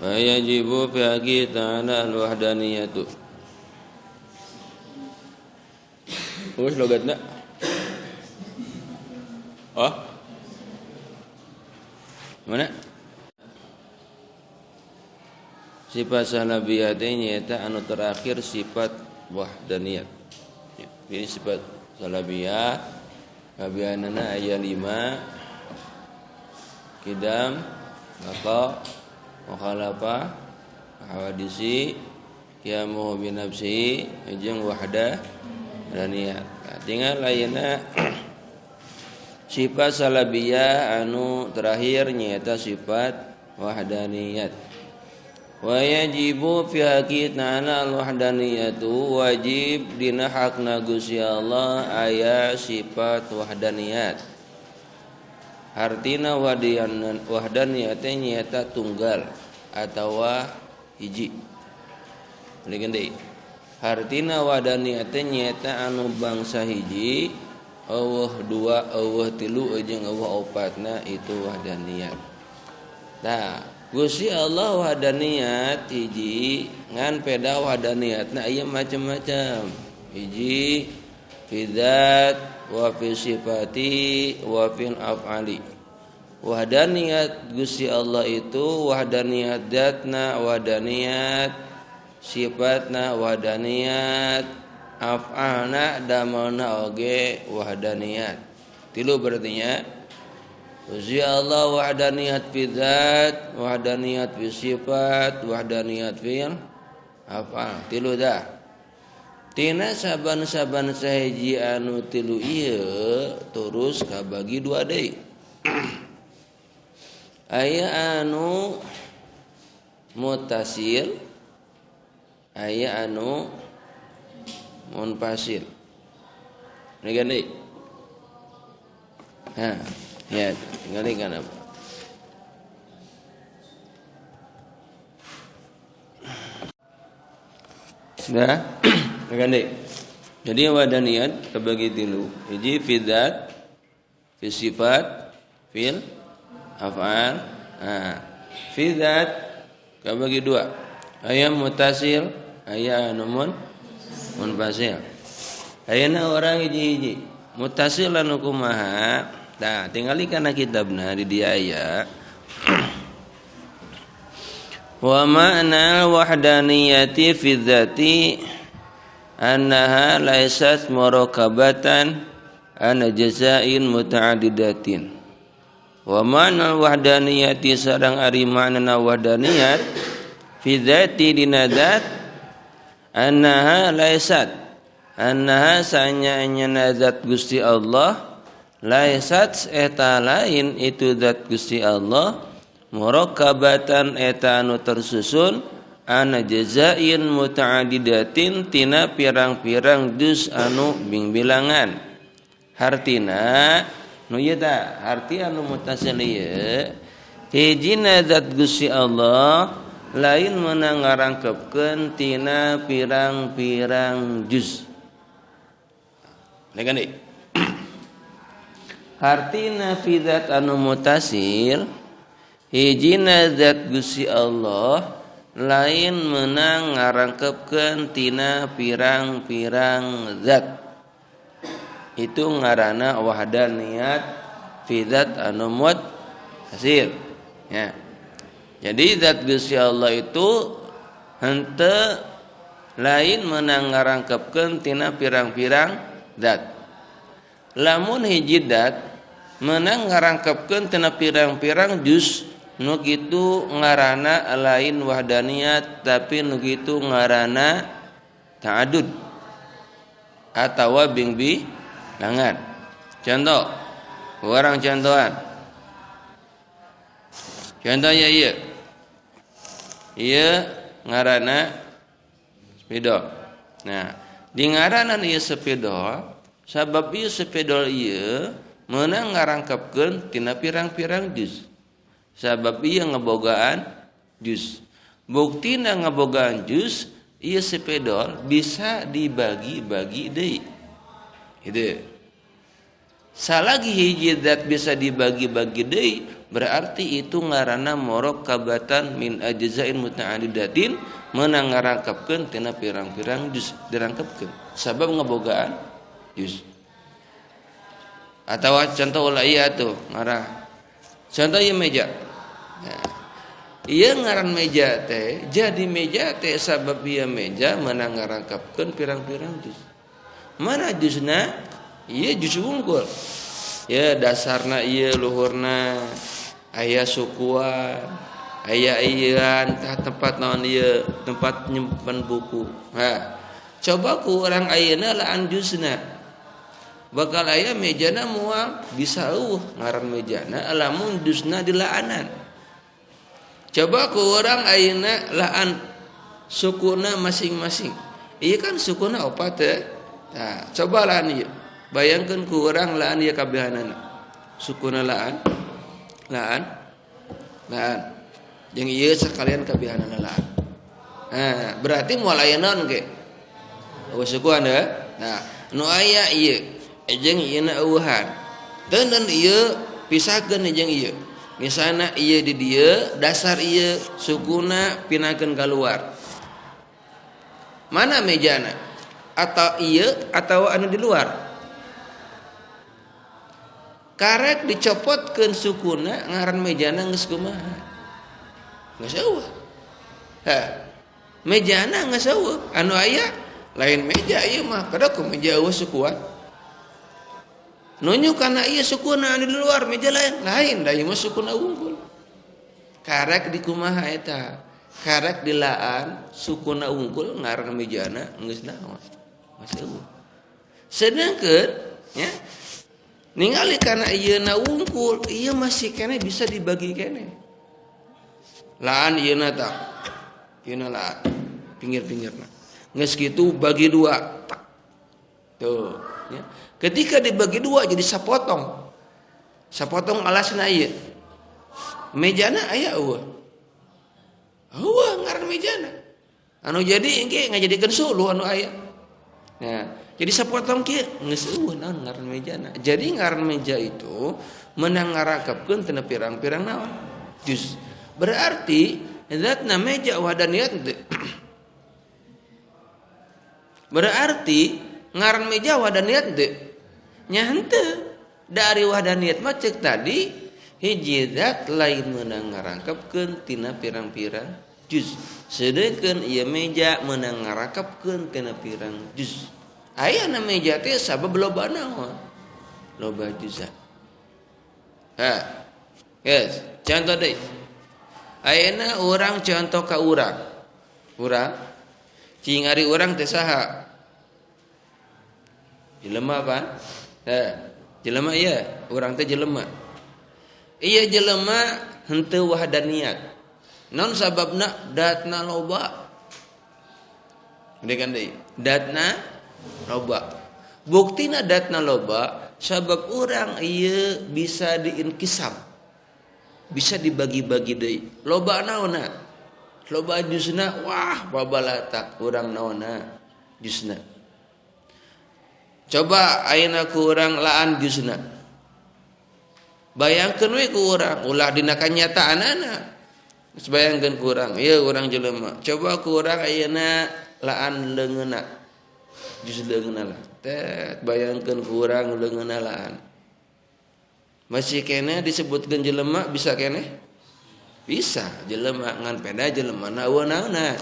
Wa yajibu fi haqqi ta'ala al-wahdaniyatu. Wis logatna. Oh. Mana? Sifat salabiyah nyata anu terakhir sifat wahdaniyat. Ini sifat salabiyah kabianana aya 5 kidam baqa mukhalafah hawadisi qiyamu bi nafsi jeung wahdah daniyat. Tinggal lainna sifat salabiyah anu terakhir nyata sifat wahdaniyat. Wa yajibu fi haqqi ta'ala al-wahdaniyatu wajib dina hakna Gusti Allah aya sifat wahdaniyat. Artina wahdaniyat nyata tunggal atawa hiji. Mendingan deui. Artina wahdaniyat nyata anu bangsa hiji, eueuh dua, eueuh tilu jeung eueuh opatna itu wahdaniyat. Tah, Gusti Allah wahdaniyat hiji ngan peda wahdaniyatna aya macam-macam. Hiji fi dzat wa fi sifati wa fil af'ali. Wahdaniyat Gusti Allah itu wahdaniyat dzatna, wahdaniyat sifatna, wahdaniyat af'alna, damalna oge wahdaniyat. Tilu berartinya Gusti Allah wahdaniyat fi dzat, wahdaniyat fi sifat, wahdaniyat fil af'al. Tilu dah. Tina saban-saban sahiji anu tilu ieu terus kabagi dua deui. Aya anu mutasil, aya anu munfasil. Ngeun deui. Ya, tinggal kan apa? Sudah? Gandeng. Jadi wahdaniyat terbagi tilu. Hiji fi dzat, fi sifat, fil af'al. Fi dzat kabagi dua. Aya mutasil, aya anu munfasil. Ayeuna orang hiji-hiji. Mutasil anu kumaha? Tah, tingali kana kitabna di dieu aya. Wa ma'na wahdaniyati fi dzati annaha laysat murakabatan ana jazain mutaaddidatin. Wa ma'na wahdaniyati sareng ari makna wahdaniyat fi dzati dina dzat annaha laysat annaha sanyana zat Gusti Allah laysat eta lain itu zat Gusti Allah murakabatan eta anu tersusun ana jazain mutaaddidatin tina pirang-pirang juz anu bing-bilangan. Hartina nu ieu tah arti anu mutasil ieu hijina zat Gusti Allah lain meunang ngarangkepkeun tina pirang-pirang juz. Dengan deui. Hartina fi zat anu mutasil hijina zat Gusti Allah lain menang ngarangkepkeun tina pirang-pirang zat. Itu ngaranna wahdaniyat fi zat anu mutasil. Ya. Jadi zat Gusti Allah itu henteu lain menang ngarangkepkeun tina pirang-pirang zat. Lamun hiji zat menang ngarangkepkeun tina pirang-pirang juz nu kitu ngaranna lain wahdaniyat tapi nu kitu ngaranna ta'addud atawa bing-bilangan. Contoh, urang contohan. Contohnya ieu. Ieu ngaranna spidol. Nah, di ngaranna ieu spidol, sabab ieu spidol ieu meunang ngarangkepkeun tina pirang-pirang juz. Sabab ieu ngebogaan juz. Buktina ngebogaan juz, ieu spidol bisa dibagi-bagi deui. Itu. Salagi hiji zat bisa dibagi-bagi deui berarti itu ngaranna murakkabatan min ajzain muta'addidatin meunang ngarangkepkeun tina pirang-pirang juz dirangkepkeun sabab ngabogaan juz. Atawa contoh ulah ieu tuh ngarah contoh ieu meja. Nah, ieu ngaran meja teh jadi meja teh sabab ieu meja meunang ngarangkepkeun pirang-pirang juz. Mana juzna? Ieu juz wungkul. Ya dasarna ieu luhurna aya sukuan, aya ieuan tah tempat naon ieu, tempat nyimpen buku. Coba ku urang ayeuna laan juzna. Bakal aya mejana moal bisa eueuh ngaran mejana lamun juzna dilaanan. Coba ku urang ayeuna laan sukuna masing-masing. Ieu kan sukuna opat teh. Nah, coba laan ieu. Bayangkeun ku urang laan ieu kabehanana. Sukuna laan jeung ieu sakalian kabehanana laan. Nah, berarti moal aya naon ge? Eueuh sukuan teh. Nah, nu aya ieu jeung ieuna eueuhan. Teuneun ieu pisahkeun jeung ieu. Misalna ieu di dieu, dasar ieu sukuna pinakeun kaluar. Mana mejana? Atau ieu atau anu di luar? Karek dicopotkeun sukuna ngaran mejana geus kumaha? Geus eueuh. Mejana geus eueuh, anu aya lain meja ieu mah kada ku meja eueuh sukuan. Nunjuk kana ieu sukuna anu di luar meja lain da ieu mah sukuna unggul. Karek di kumaha eta? Karek dilaan sukuna unggul ngaran mejana geus naon? Geus eueuh. Sedengkeun nya ningali kana ieuna wungkul, ieu masih kene bisa dibagi kene. Laan ieuna tah. Ieuna laan pinggir-pinggirna. Geus kitu bagi dua. Tak. Tuh, ya. Ketika dibagi dua jadi sapotong. Sapotong alasna ieu. Mejana aya eueuh. Eueuh ngaran mejana. Anu jadi engke ngajadikeun suluh anu aya. Nah, jadi sapotong kieu geus eueuh naon ngaran mejana. Jadi ngaran meja itu meunang ngarakepkeun tina pirang-pirang naon? Juz. Berarti zatna meja wadaniyat teu. Berarti ngaran meja wadaniyat teu. Nya henteu. Dari wadaniyat mah ceuk tadi hiji zat lain meunang ngarangkepkeun tina pirang-pirang juz. Sedengkeun ieu meja meunang ngarakepkeun tina pirang juz. Aya na meja teh sabab loba naon? Loba juzan. Yes, contoh deui. Ayeuna urang contoh ka urang. Urang cing ari urang teh saha? Jelema apa? Jelema ieu, urang teh jelema. Ieu jelema henteu wahdaniyat. Naon sababna? Datna loba. Dekan deui. Datna loba. Buktina datna loba sabab urang ieu bisa diinkisab. Bisa dibagi-bagi deui. Loba naonna? Loba juzna wah babalatak urang naonna juzna. Coba ayeuna ku urang laan juzna. Bayangkeun we ku urang ulah dina kanyataanana. Geus bayangkeun ku urang, ieu urang jelema. Coba ku urang ayeuna laan leungeunna. Juz leungeunna lah. Tet bayangkeun ku urang leungeunna laan. Masih kene disebutkeun jelema bisa kene? Bisa, jelema ngan peda jelemana eueuh naonna?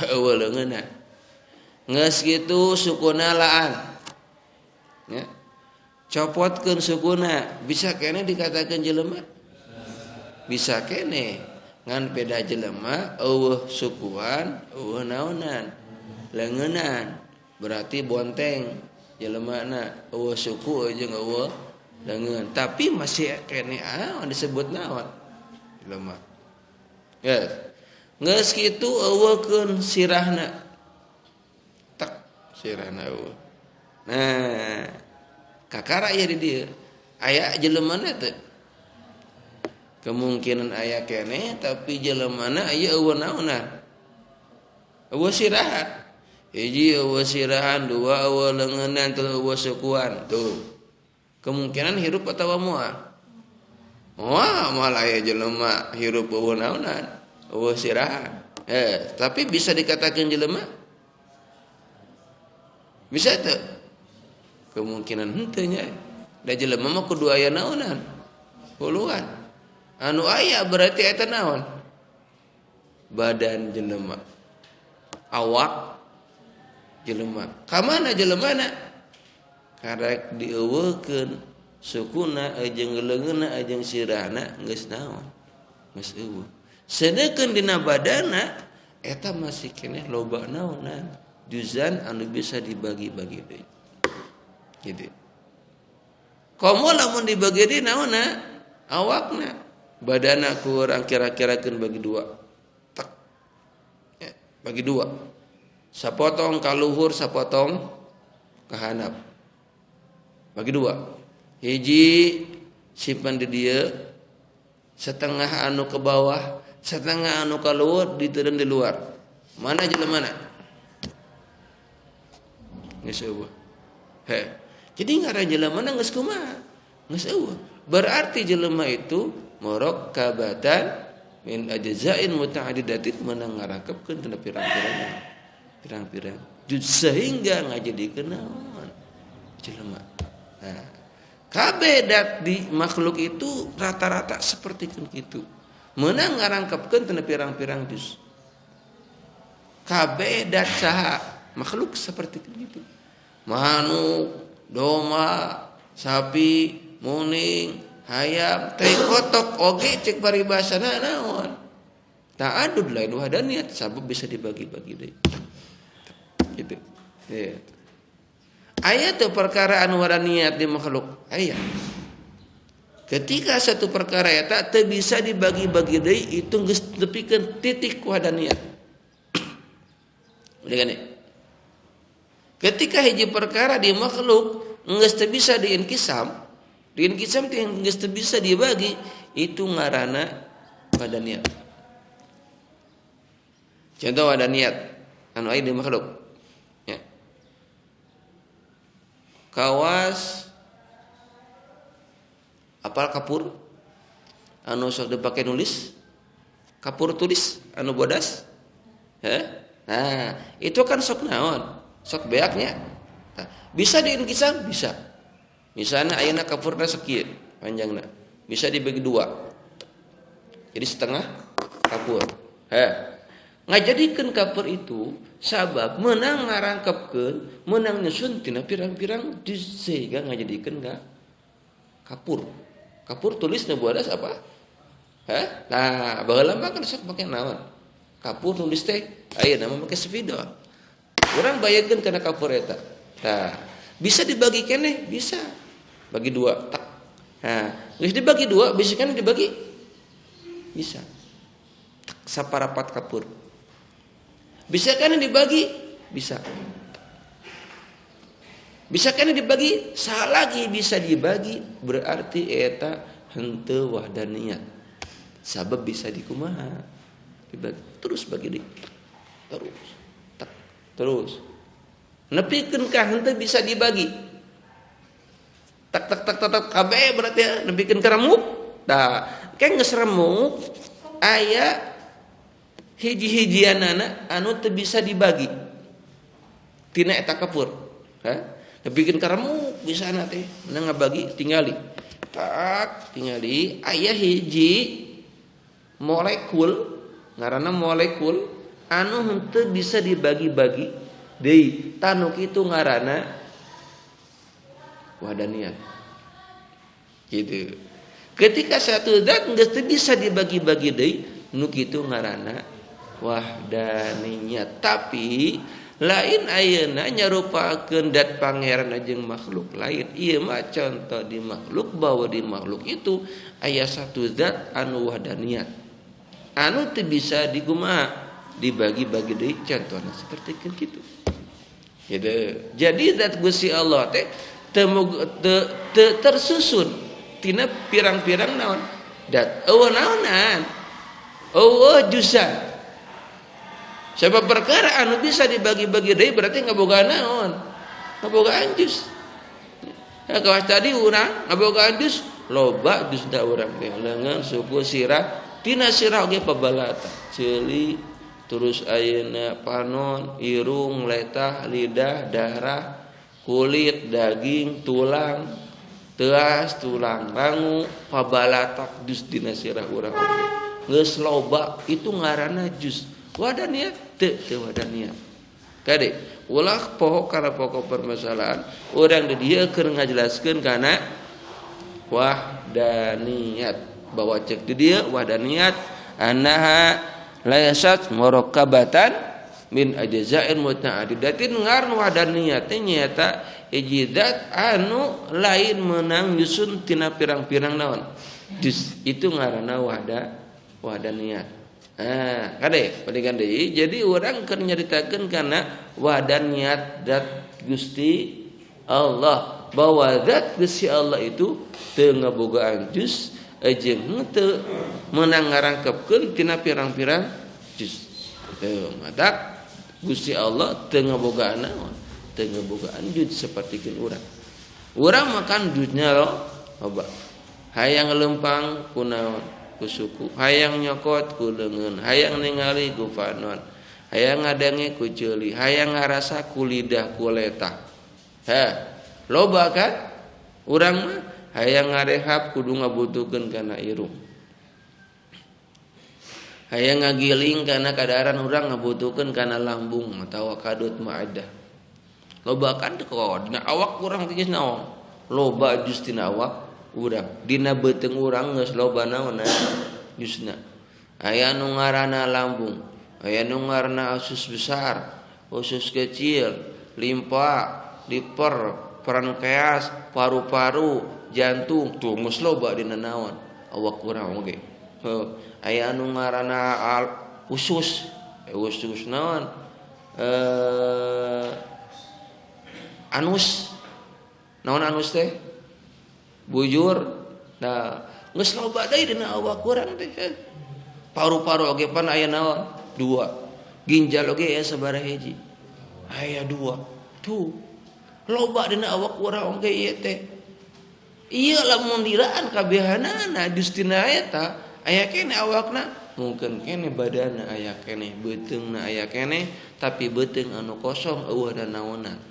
Eueuh leungeunna. Geus kitu sukuna laan. Ya. Copotkeun sukuna, bisa kene dikatakeun jelema? Bisa kene. Ngan peda jelema eueuh sukuan, eueuh naonan? Leungeunnan. Berarti bonteng jelemana eueuh suku jeung eueuh leungeun. Tapi masih kene disebut naon? Jelema. Yes. Geus kitu eueuhkeun sirahna. Tak sirahna eueuh. Nah, kakara aya di dieu. Aya jelemana teu? Kemungkinan aya kene tapi jelemana aya eueuh naonan? Eueuh sirahan. Hiji eueuh sirahan, dua eueuh leungeunnan, tilu eueuh sukuan. Tuh. Kemungkinan hirup atawa moal. Wah, malah aya jelema hirup eueuh naonan, eueuh sirahan. Tapi bisa dikatakan jelema? Bisa teu? Kemungkinan henteu nya. Da jelema mah kudu aya naonan? Huluan. Anu aya berarti eta naon? Badan jelema. Awak jelema. Ka mana jelemana? Karek dieuweukeun sukuna jeung leungeunna jeung sirahna geus naon? Geus eueuh. Sedeukeun dina badana eta masih keneh loba naonan? Juzan anu bisa dibagi-bagi deui. Gitu. Komo lamun dibagi deui naonna? Awakna. Badana kurang kira-kirakeun bagi dua. Tak. Ya, bagi dua. Sapotong ka luhur, sapotong ka handap. Bagi dua. Hiji simpan di dieu, setengah anu ke bawah, setengah anu ka luhur diteureun di luar. Mana jelemana? Geus eueuh. Jadi ngaran jelemana geus kumaha? Geus eueuh. Berarti jelema itu murakkabatan min ajza'in muta'addidatin meunang ngarakepkeun tina pirang-pirang sehingga ngajadikeun naon? Jelema. Nah, kabeh dat di makhluk itu rata-rata seperti kitu. Meunang ngarangkepkeun tina pirang-pirang juz. Kabeh dat saha makhluk seperti kitu. Manuk, domba, sapi, muning, hayam, teh kotok oge cek paribasana naon? Ta'adud lain wahdaniyat sabab bisa dibagi-bagi deui. Gitu. Ya. Aya teu perkara anu wadaniyat di makhluk? Aya. Ketika satu perkara eta teu bisa dibagi-bagi deui itu geus tepikeun titik wadaniyat. Udah kan? Ketika hiji perkara di makhluk geus teu bisa diinkisam teh geus teu bisa dibagi, itu ngaranna wadaniyat. Contoh wadaniyat anu aya di makhluk. Ya. Kawas apal kapur anu sok dipake nulis, kapur tulis anu bodas. Nah, itu kan sok naon? Sok beaknya. Nah, bisa diinkisam? Bisa. Misalnya ayeuna kapurna sakieu panjangna. Bisa dibagi dua. Jadi setengah kapur. Ngajadikeun kapur itu sabab meunang ngarangkepkeun, meunang nyusun tina pirang-pirang juz sehingga ngajadikeun kapur. Kapur tulisna bodas apa? Nah, baheula mah kan sok make naon? Kapur tulis teh ayeuna mah make spidol. Urang bayangkeun kana kapur eta. Tah, bisa dibagi keneh? Bisa. Bagi dua. Tak. Nah, geus dibagi dua, bisa kan dibagi? Bisa. Tak, saparapat kapur. Bisa kan dibagi? Bisa. Bisa kan dibagi? Saha lagi bisa dibagi? Berarti eta henteu wahdaniyat. Sabab bisa dikumaha? Dibagi. Terus bagi deui. Terus. Terus nepikeun ka henteu bisa dibagi. Tak kabeh berarti nepikeun ka remuk. Tah, kan geus remuk aya hiji-hijianana anu teu bisa dibagi. Tina eta kapur. Nepikeun ka remuk bisana teh meunang ngabagi tingali. Tak tingali aya hiji molekul ngaranna molekul anu henteu bisa dibagi-bagi deui tanu kitu ngaranna wadaniyat. Gitu. Ketika satu zat geus teu bisa dibagi-bagi deui nu kitu ngaranna wahdaniyat. Tapi lain ayeuna nyarupakeun dat pangeran jeung makhluk lain. Ieu mah contoh di makhluk bahwa di makhluk itu aya satu zat anu wahdaniyat. Anu teu bisa dikumaha dibagi-bagi deui contohna seperti kitu. Jadi zat Gusti Allah teh tersusun tina pirang-pirang naon? Dat eueuh naonan? Eueuh juzan. Sebab perkara anu bisa dibagi-bagi deui berarti ngaboga naon? Ngabogaan juz. Kawas tadi urang ngabogaan jus loba jus da urang teh leungeun suku sirah tina sirah oge pabalata ceuli terus ayeuna panon irung letah lidah darah kulit daging tulang teas tulang rangu pabalatak jus dina sirah urang oge geus loba itu ngaranna jus wadaniyat teu wadaniyat kade ulah pokok kana pokok permasalahan urang di dieu keur ngajelaskeun kana wahdaniyat bahwa cek di dieu wahdaniyat annaha laysat murakkabatan min ajza'in muta'addidatin ngaran wahdaniyat teh nyaeta hiji zat anu lain meunang nyusun tina pirang-pirang naon jus itu ngaranna wahdaniyat. Kade padikan deui jadi urang keur nyaritakeun kana wahdaniyat zat Gusti Allah bahwa zat Gusti Allah itu teu ngabogaan jus jeung teu meunang ngarangkepkeun tina pirang-pirang jus. Teu matak Gusti Allah teu ngabogaan naon teu ngabogaan jus sapertikeun urang. Urang makan jusnya loba. Hayang lempang kunaon ku suku hayang nyokot ku leungeun hayang ningali ku panon hayang ngadange ku ceuli hayang ngarasa ku lidah ku letah loba kan urang mah hayang ngarehab kudu ngabutuhkeun kana irung hayang ngagiling kana kadaharan urang ngabutuhkeun kana lambung atawa kadut maadah loba kan teu dina awak urang teh geus naon loba jus dina awak urang dina beuteung urang geus loba naonna jusna aya nu ngaranna lambung aya nu ngaranna usus besar usus kecil limpa liver pankreas paru-paru jantung tuh geus loba dina naon awak urang oge aya nu ngaranna usus naon anus naon anus teh bujur nah geus loba deui dina awak urang teh paru-paru oge pan aya naon 2 ginjal oge aya sabaraha hiji aya 2 tuh loba dina awak urang oge ieu teh ieu lamun diraan kabehanana dustina eta aya kene awakna mungkin kene badanna aya kene beuteungna aya kene tapi beuteung anu kosong eueuh da naonan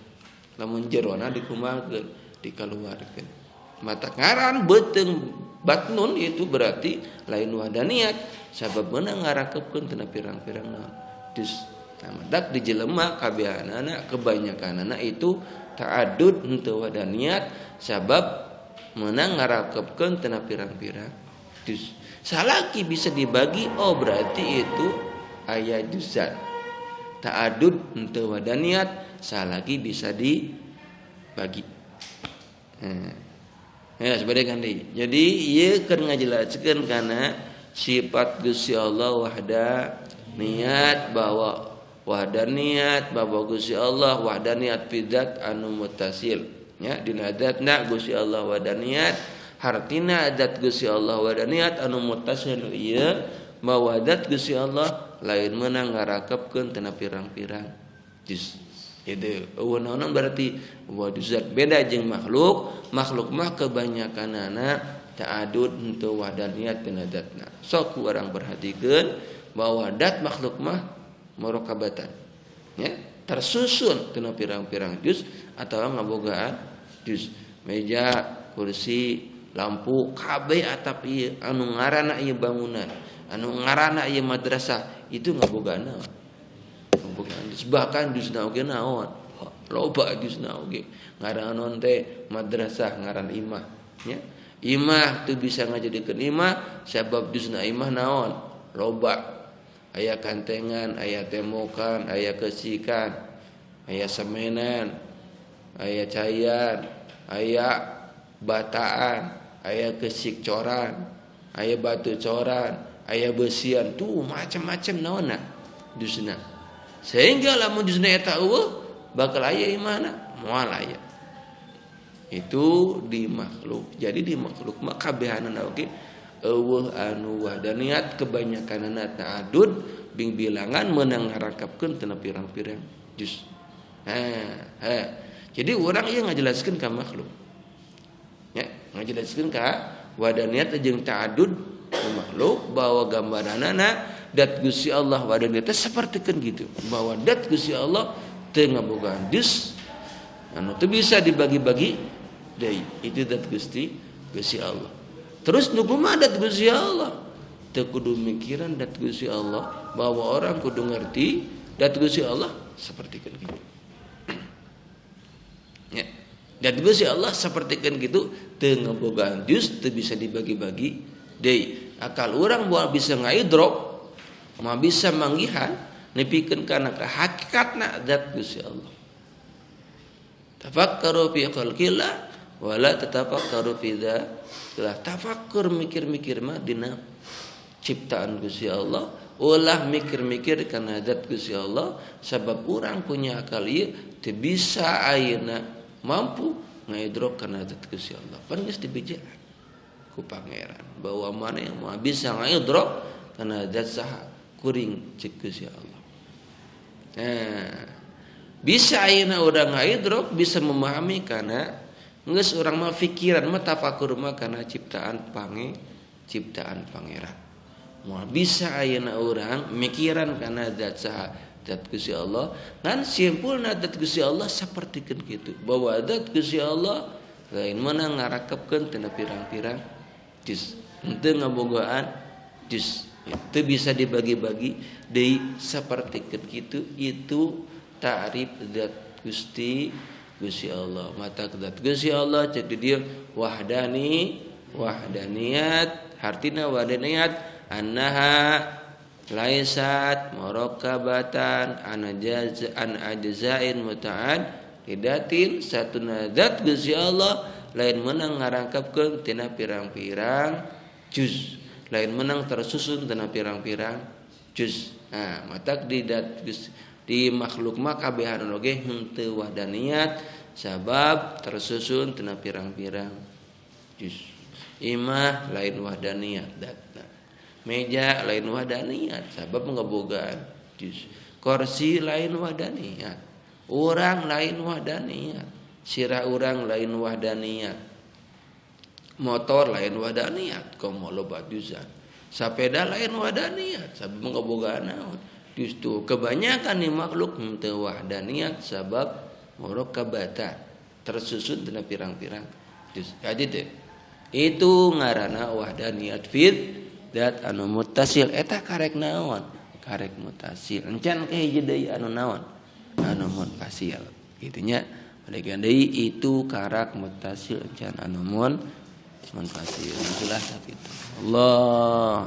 lamun jerona dikumakeun dikaluarkeun mata ngaran beuteung batnun itu berarti lain wahdaniyat sabab meunang ngarakepkeun tina pirang-pirang naon dus madak dijelema kabehanana kebanyakanana itu ta'addud henteu wahdaniyat sabab meunang ngarakepkeun tina pirang-pirang dus salaki bisa dibagi berarti itu aya juzat ta'addud henteu wahdaniyat salaki bisa dibagi ya sebagai deui. Jadi ieu keur ngajelaskeun kana sifat Gusti Allah wahdaniyat bahwa wahdaniyat bahwa Gusti Allah wahdaniyat fidzat anu muttasil nya dina zatna Gusti Allah wahdaniyat hartina zat Gusti Allah wahdaniyat anu muttasil ieu bahwa zat Gusti Allah lain meunang ngarakepkeun tina pirang-pirang juz itu naon berarti zat beda jeung makhluk mah kebanyakanana ta'adud henteu wahdaniyat tina zatna sok urang perhatikeun bahwa zat makhluk mah murakkabatan ya tersusun tina pirang-pirang juz atawa ngabogaan juz meja kursi lampu kabeh atap ieu anu ngaranna ieu bangunan anu ngaranna ieu madrasah itu ngabogaan naon bahkan juzna oge naon loba juzna oge ngaran teh madrasah ngaran imah nya imah teu bisa ngajadikeun imah sabab juzna imah naon loba aya kantengan aya temokan aya kesikan aya semenan aya cayan aya bataan aya kesik coran aya batu coran aya besian tuh macam-macam naonna juzna sehingga lamun juzna eta eueuh bakal aya imana moal aya itu di makhluk jadi di makhluk mah kabehanana oge eueuh anu wahdaniyat kebanyakanna ta'addud bing bilangan meunang ngarakepkeun tina pirang-pirang juz jadi urang ieu ngajelaskeun ka makhluk ngajelaskeun ka wadaniyat jeung ta'addud makhluk bahwa gambaranana dat Gusti Allah wadaniyat sapertikeun kitu bahwa dat Gusti Allah teu ngabogaan dus anu teu bisa dibagi-bagi deui itu dat Gusti Allah. Terus nu kumaha dat Gusti Allah? Teu kudu mikiran dat Gusti Allah bahwa orang kudu ngerti dat Gusti Allah sapertikeun kitu. Ya. Dat Gusti Allah sapertikeun kitu teu ngabogaan dus teu bisa dibagi-bagi deui. Akal urang moal bisa ngaidrok moal bisa manggihan nepikeun kana hakikatna zat Gusti Allah. Tafakkaru fi khalqillah wala tatafakkaru fi dzatilah. Tafakkur mikir-mikir mah dina ciptaan Gusti Allah, ulah mikir-mikir kana zat Gusti Allah sabab urang punya akal ieu teu bisa ayeuna mampu ngaidrok kana zat Gusti Allah. Pan geus dibijaan ku pangeran bahwa mana yang mau bisa ngaidrok kana zat saha kuring cik Gusti Allah. Bisa ayeuna urang ngaidrok bisa memahami kana geus urang mah pikiran mah tafakur mah kana ciptaan pangeran. Moal bisa ayeuna urang mikiran kana zat saha zat Gusti Allah ngan simpulna zat Gusti Allah sapertikeun kitu bahwa zat Gusti Allah lain meunang ngarakepkeun tina pirang-pirang juz henteu ngabogaan juz teu bisa dibagi-bagi deui sapertikeun kitu itu ta'rif zat Gusti Allah. Mata zat Gusti Allah cek di dieu wahdaniyat hartina wahdaniyat annaha laisat murakkabatan an ajzain muta'addidatin satuna zat Gusti Allah lain menang ngarangkapkeun tina pirang-pirang juz lain menang tersusun tina pirang-pirang juz. Nah matak di makhluk mah kabehan oge henteu wahdaniyat sabab tersusun tina pirang-pirang juz. Imah lain wahdaniyat datna. Meja lain wahdaniyat sabab ngabogaan juz. Kursi lain wahdaniyat. Urang lain wahdaniyat. Sirah urang lain wahdaniyat. Motor lain wahdaniyat komo loba juzan. Sapeda lain wahdaniyat sabab ngabogaan naon. Justru kebanyakan ni makhluk henteu wahdaniyat sabab murakkabatan tersusun tina pirang-pirang juz. Jadi teh itu ngaranna wahdaniyat fit dat anu mutasil eta karek naon? Karek mutasil. Encan ke hiji deui anu naon? Anu munfasil. Gitunya. Oleh deui itu karak mutasil encan anu munfasil. Itulah sakitu. Allah